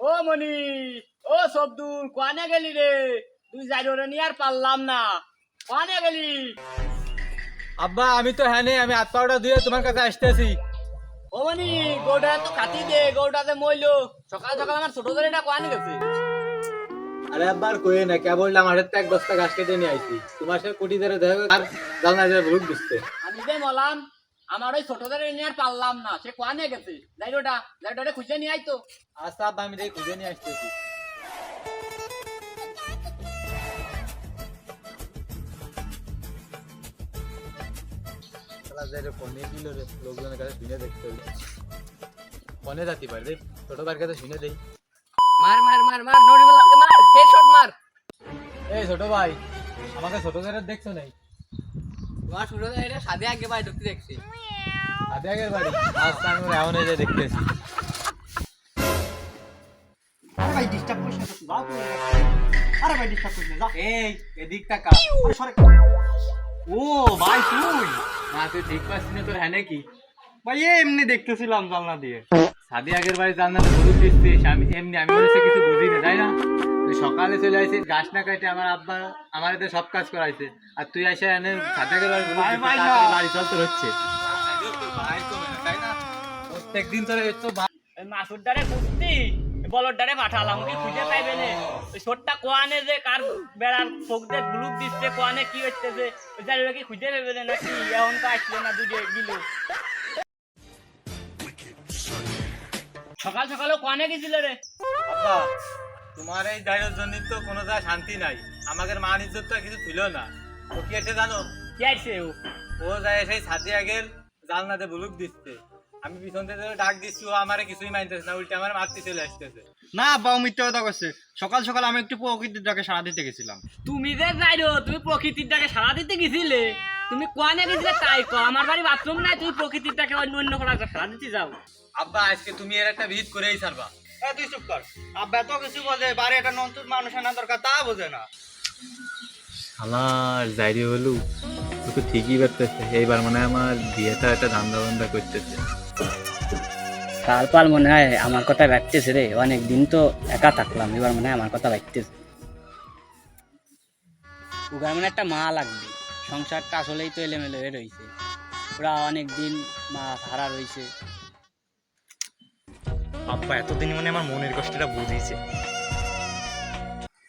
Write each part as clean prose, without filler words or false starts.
ও মনি, ও সবদুল, কোয়ানে গেলি রে? তুই যাই রে নিয়ে আর পারলাম না। কোয়ানে গেলি? আব্বা আমি তো হ্যাঁ নেই, আমি হাত পাউডার ধুয়ে তোমার কাছে আসতেছি। ও মনি, গৌটা তো খাতি দে, গৌটাতে মইলো। সকাল সকাল আমার ছোট ধরে এটা কোয়ানে গেছে। আরে আব্বা আর কই না, কেবল আমার হাতে এক বস্তা ঘাস কেটে নিয়ে আইছি। তোমার সাথে কুটি ধরে দেখো আর জানা যায় ভুল বুঝতে। আমি যে মলাম, আমার ওই ছোট ধরে নিয়ে আর পারলাম না, সে কোয়ানে গেছে। যাই ওটা খুঁজে নিয়ে আইতো। আচ্ছা আব্বা আমি দেখি খুঁজে নিয়ে আসতেছি। ফোনে দিল রে, লোকজনের কাছে শুনে দেখতে হবে। ফোনে যাতে পারে রে, ছোট ভাইয়ের কাছে শুনে দেই। মার মার মার মার, নড়িবেলাকে মার, হেডশট মার। এই ছোট ভাই, আমাকে ছোট ধরে দেখছো নাই? তোমার ছোট ধরে এটা সাদে আগে ভাই ঢুকতে দেখছি। আধে আগের বাড়ি, আজকে আমি এমন এই যে দেখতেছি। আরে ভাই ডিস্টার্ব করিস না তো, যাও তুমি। আরে ভাই ডিস্টার্ব করিস না, যা। এই এদিক টাকা। আরে সরে। ও ভাই তুই? না তুই ঠিক পাচ্ছিস না, তোর হ্যাঁ নাকি? ভাই এমনি দেখতেছিলাম জানলা দিয়ে। সাদি আগের বাড়ি জানলাতে হলুদ দিচ্ছিস, আমি এমনি আমি বলেছি কিছু বুঝি না, তাই না? তুই সকালে চলে আসিস গাছ না কাটে, আমার আব্বা আমার এতে সব কাজ করাইছে, আর তুই এসে এনে সাদি আগের বাড়ি হলুদ দিচ্ছিস, তাড়াতাড়ি বাড়ি চল তোর হচ্ছে। প্রত্যেকদিন তোর একটু মাসুর দ্বারে কুস্তি বলর দ্বারে পাঠালাম, ওকে খুঁজে পাইবে না। ওই ছোটটা কোয়ানে যে কার বেড়ার চোখ দিয়ে গ্লুক দিচ্ছে, কোয়ানে কি হচ্ছে, ওই জানি কি খুঁজে পাইবে না নাকি? এখন তো আসলো না, দুটো গিল। সকাল সকালে কোয়ানে গেছিল রে? আব্বা তোমার এই দায়ের জন্য তো কোনো জায়গায় শান্তি নাই, আমাদের মান ইজ্জত তো কিছু ছিল না। ও কি আছে জানো? কি আসছে ও যায় সেই সাদি আগের জানলাতে বুলুক দিচ্ছে, আমি পিছন থেকে ডাক দিচ্ছি, ও আমারে কিছুই মানতেছে না, উল্টে আমার মারতে চলে আসতেছে। না বাবা মিথ্যা কথা কইছে। সকাল সকাল আমি একটু প্রকৃতির ডাকে সাড়া দিতে গেছিলাম। তুমি যে যাই রো, তুমি প্রকৃতির ডাকে সাড়া দিতে গেছিলে? তুমি কোয়ানে গেছিলে তাই কো, আমার বাড়ি বাথরুম নাই, তুমি প্রকৃতির ডাকে অন্য অন্য করা সাড়া দিতে যাও। আব্বা আজকে তুমি এর একটা ভিত করেই ছাড়বা। তুই চুপ কর। আব্বা এত কিছু বোঝে, বাড়ি একটা নতুন মানুষ আনা দরকার, তা বোঝে না। আমার জাইরি হলু তোকে ঠিকই করতেছে, এইবার মানে আমার বিয়েটা একটা ধান্দা বান্দা করতেছে। তারপর মনে হয় আমার কথা ভাবতেছে রে, অনেকদিন তো একা থাকলাম, এবার মনে হয় আমার কথা ভাবতেছে। ওখানে মানে একটা মা লাগবে, সংসারটা আসলেই তো এলোমেলো হয়ে রয়েছে, ওরা অনেকদিন মা হারা রয়েছে। আব্বা এতদিন মানে আমার মনের কষ্টটা বুঝিয়েছে।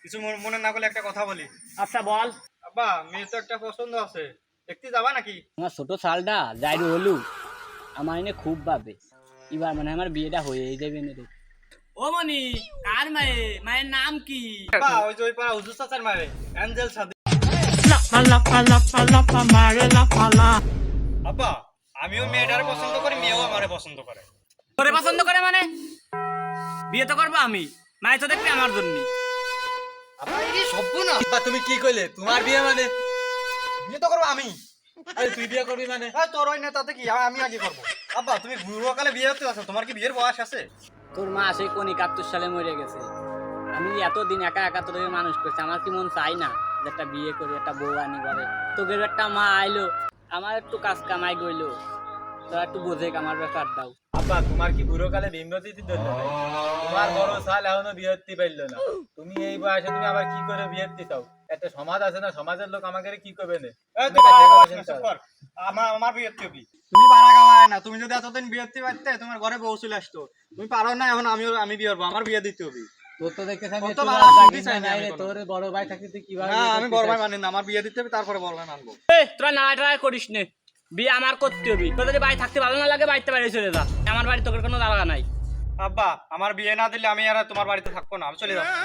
কিছু মনে না করলে একটা কথা বলি। আচ্ছা বল। আব্বা মেয়ে তো একটা পছন্দ আছে, দেখতে যাবা নাকি? তোমার ছোট শালটা যাইরু হলু আমার এনে খুব ভাবে, এবার মানে আমার বিয়েটা হয়ে যাবে না রে। ও মনি, কার মায়ে? মায়ের নাম কি? আব্বা ওই যে ওই পাড়া হুজুর চাচার মারে, অ্যাঞ্জেল সাদি। আব্বা আমিও মেয়েটার পছন্দ করি, মেয়েও আমারে পছন্দ করে। তোরে পছন্দ করে মানে? বিয়ে তো করবো আমি, মায়ে তো দেখবি আমার জন্য। আব্বা এই সব না, আব্বা তুমি কি কইলে? তোমার বিয়ে মানে? বিয়ে তো করবো আমি। আরে তুই বিয়ে করবি মানে? তোর ওই নেতাতে কি, আমি আগে করবো। আব্বা তুমি বুড়োকালে বিয়ে হতে আছো, তোমার কি বিয়ের বয়স আছে? তোর মা সেই কোন 71 সালে মরে গেছে, আমি এতদিন একা একা তোদের মানুষ করছি, আমার কি মন চাই না যে একটা বিয়ে করে একটা বউ আনি ঘরে? তোদের একটা মা আইলো, আমার একটু কাজ কামাই গইলো, তোরা একটু বোঝে আমার ব্যাপার দাও। আব্বা তোমার কি বুড়ো কালে ভীমরতি ধরলো না? তোমার বড় সাল এখনো বিয়ে হতে পারলো না, তুমি এই বয়সে তুমি আবার কি করে বিয়ে হতে চাও? একটা সমাজ আছে না, সমাজের লোক আমাকে কি করবে না? আমার বিয়ে হতে হবে। তুমি পারা গাওয়ায় না, তুমি যদি এতদিন বিয়ে হতে পারতে তোমার ঘরে বউ চলে আসতো। তুমি পারো না, এখন আমি বিয়ে করবো, আমার বিয়ে দিতে হবে। তোর তো দেখতেছ আমি কত একটু বার রাগ আসতে রাগি চাই না নাই আমি রে, কোনো। তোর বড় ভাই থাকতে তুই কিভাবে না বিয়ে আমি করতে বড় ভাই চাস? মানি না, আমার বিয়ে দিতে হবে, তারপরে বড় ভাই মানবো। তোরা না ট্রাই করিস নে, বিয়ে আমার করতে হবে। তোদের যদি বাড়ি থাকতে ভালো না লাগে বাড়িতে বাড়ি চলে যা, আমার বাড়ি তোর কোনো জায়গা নাই। আব্বা আমার বিয়ে না দিলে আমি আর তোমার বাড়িতে থাকবো না, আমি চলে যাচ্ছি।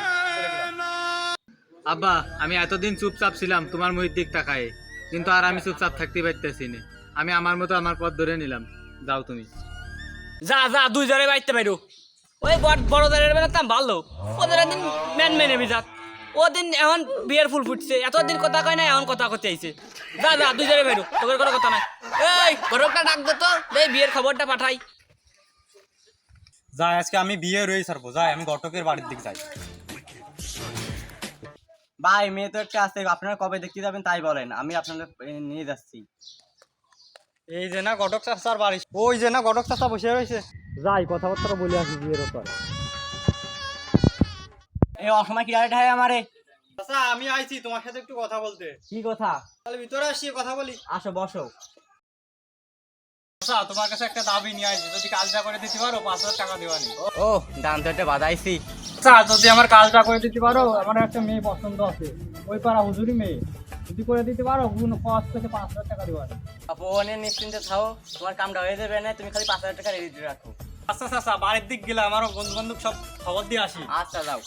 আব্বা আমি এতদিন চুপচাপ ছিলাম তোমার মুখের দিক তাকায়, কিন্তু আর আমি চুপচাপ থাকতে পারতেছি না, আমি আমার মতো আমার পথ ধরে নিলাম। যাও তুমি। যা যা, দুই জনে বাড়িতে বাইরো। ওই বড় জনের বেলাতাম ভালো, ওদের একদিন ম্যান মেনে বিজাত, ওদিন এখন বিয়ের ফুল ফুটছে, এতদিন কথা কয় না, এখন কথা করতে আইছে। যা যা, দুই জনে বাইরো, তোদের কোনো কথা নাই। এই ঘরকটা ডাক দে তো, এই বিয়ের খবরটা পাঠাই। যাই আজকে আমি বিয়ে রয়ে সারবো, যাই আমি ঘটকের বাড়ির দিকে যাই। ভাই মেয়ে তো একটা আছে, আপনারা কবে দেখতে যাবেন তাই বলেন, আমি আপনাদের নিয়ে যাচ্ছি। এই যে না ঘটক চাচার বাড়ি, ওই যে না ঘটক চাচা বসে রয়েছে। যাই কথাবার্তা বলে আসি বিয়ের ব্যাপারে। এই অসময় কি ডাইরেক্ট হয় আমারে? আচ্ছা আমি আইছি তোমার সাথে একটু কথা বলতে। কি কথা? তাহলে ভিতরে আসি কথা বলি। আসো বসো। আচ্ছা তোমার কাছে একটা দাবি নিয়ে আইছি, যদি কাজটা করে দিতে পারো 5,000 টাকা দিবানি। ও দান তো একটা বাধাইছি। আচ্ছা যদি আমার কাজটা করে দিতে পারো, আমার একটা মেয়ে পছন্দ আছে, ওই পাড়া হুজুরি মেয়ে, যদি করে দিতে পারো কোনো কষ্ট থেকে 5,000 টাকা দিবানি। আপু অনেক নিশ্চিন্তে থাও, তোমার কামটা হয়ে যাবে না, তুমি খালি 5,000 টাকা রেডি রাখো। আচ্ছা আচ্ছা বাড়ির দিক গেলে আমার বন্ধু বান্ধব সব খবর দিয়ে আসি। আচ্ছা যাও।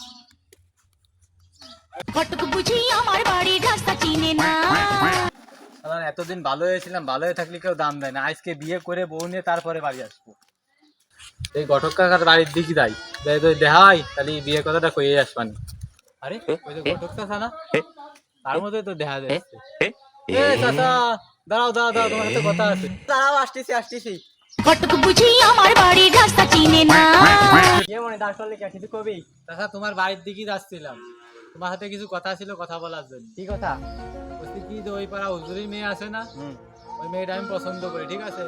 কটক বুঝি আমার বাড়ির রাস্তা চিনে না। আমার এতদিন ভালো হয়েছিলাম, ভালো হয়ে থাকলে কেউ দাম দেয় না। আজকে বিয়ে করে বউ নিয়ে তারপরে বাড়ি আসবো। এই ঘটক কাকার বাড়ির দিকে যাই, দেখাই তাহলে বিয়ে কথাটা কয়ে আসবানি। আরে ওই যে ঘটক কাকা না, তার মধ্যে তো দেখা যাচ্ছে। এ চাচা দাঁড়াও দাঁড়াও দাঁড়াও, তোমার সাথে কথা আছে। দাঁড়াও, আসতেছি আসতেছি। কটক বুঝি আমার বাড়ির রাস্তা চিনে না। কে মনে দাঁড় করলে কে কিছু কবি? চাচা তোমার বাড়ির দিকেই যাচ্ছিলাম, তোমার সাথে কিছু কথা ছিল, কথা বলার জন্য। কি কথা? বলছি কি যে ওই পাড়া হুজুরি মেয়ে আছে না, ওই মেয়েটা আমি পছন্দ করি, ঠিক আছে?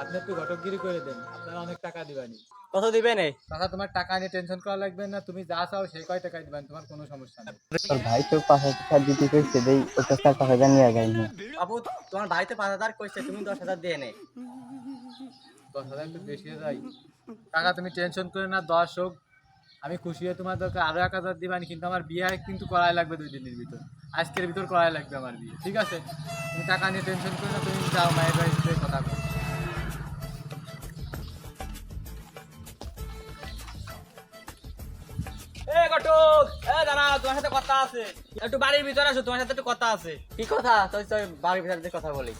আপনি একটু ঘটকগিরি করে দেন, আপনারা অনেক টাকা দিবানি। কত দিবে নে? চাচা তোমার টাকা নিয়ে টেনশন করা লাগবে না, তুমি যা চাও সেই কয় টাকায় দিবেন, তোমার কোনো সমস্যা নেই। তোর ভাই তো 5,000 টাকা দিতে কইছে, দেই ওটা 5,000 নিয়ে যাইনি। আপু তোমার বাড়িতে 5,000 কইছে, তুমি 10,000 দিয়ে নে। 10,000 একটু বেশি হয়ে যায়। টাকা তুমি টেনশন করে না, 10 হোক, আমি খুশি হয়ে তোমার দরকার আরো 1,000 দিবানি, কিন্তু আমার বিয়ে কিন্তু করাই লাগবে 2 দিনের ভিতর, আজকের ভিতর করাই লাগবে আমার বিয়ে, ঠিক আছে? তুমি টাকা নিয়ে টেনশন করে না, তুমি যাও মায়ের বাড়িতে কথা বলো। এ ঘটক, এ দাঁড়া, তোমার সাথে কথা আছে। একটু বাড়ির ভিতরে আসো, তোমার সাথে একটু কথা আছে। কি কথা? তুই তুই বাড়ির ভিতরে কথা বলি।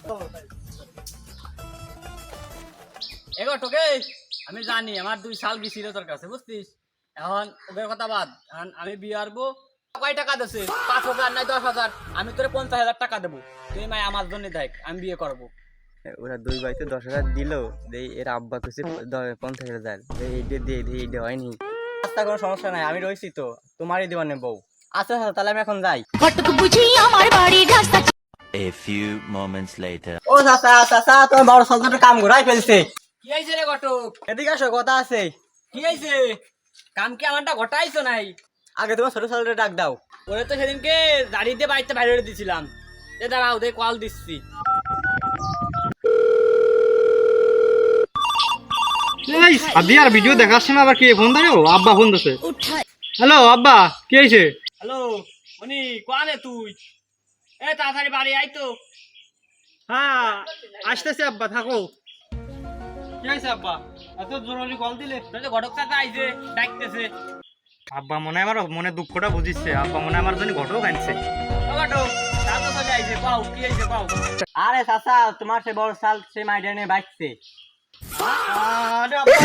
এ ঘটক, আমি জানি আমার 2 সাল গেছিল তোর কাছে, বুঝছিস? এখন ওদের কথা বাদ, এখন আমি বিয়ে আরবো। কয় টাকা দেছে? 5,000 নাই 10,000? আমি তোরে 50,000 টাকা দেবো, তুই মাই আমার জন্য দেখ, আমি বিয়ে করবো। ওরা দুই ভাইতে 10,000 দিল, দেই এর আব্বা কইছে 50,000, দেই এইটা দিয়ে দেই, এইটা হয়নি। আচ্ছা কোনো সমস্যা নাই, আমি রইছি তো, তোমারই দিবানে বউ। আচ্ছা আচ্ছা তাহলে আমি এখন যাই। কটক বুঝি আমার বাড়ির রাস্তা। A few moments later. ও চাচা চাচা, তোমার বড় সন্তানটা কাম ঘুরাই ফেলছে। কি হয়েছে রে ঘটক? এদিকে আসো, কথা আছে। কি হয়েছে? কাম কি আমারটা ঘটাইছো নাই? আগে তোমার ছোট ছেলেটা ডাক দাও। ওরে তো সেদিনকে দাড়ি দিয়ে বাড়িতে বাইরে দিছিলাম। এ দাঁড়াও, ওদের কল দিচ্ছি। এই সাদিয়ার ভিডিও দেখার সময় আবার কি ফোন দেয়? আব্বা ফোন দিছে। হ্যালো আব্বা, কি হয়েছে? হ্যালো মনি, কোয়ানে তুই? এ তাড়াতাড়ি বাড়ি আই তো। হ্যাঁ আসতেছি আব্বা, থাকো। কি হয়েছে আব্বা, এত জরুরি কল দিলে? তোর যে ঘটক চাচা আইছে, ডাকতেছে। আব্বা মনে হয় আমার মনে দুঃখটা বুঝিচ্ছে, আব্বা মনে হয় আমার জন্য ঘটক আনছে। ও ঘটক, চাচা চলে আইছে, পাও কি হয়েছে পাও। আরে চাচা, তোমার সে বড় সাল সে মাইডা নিয়ে বাইকছে। আরে আব্বা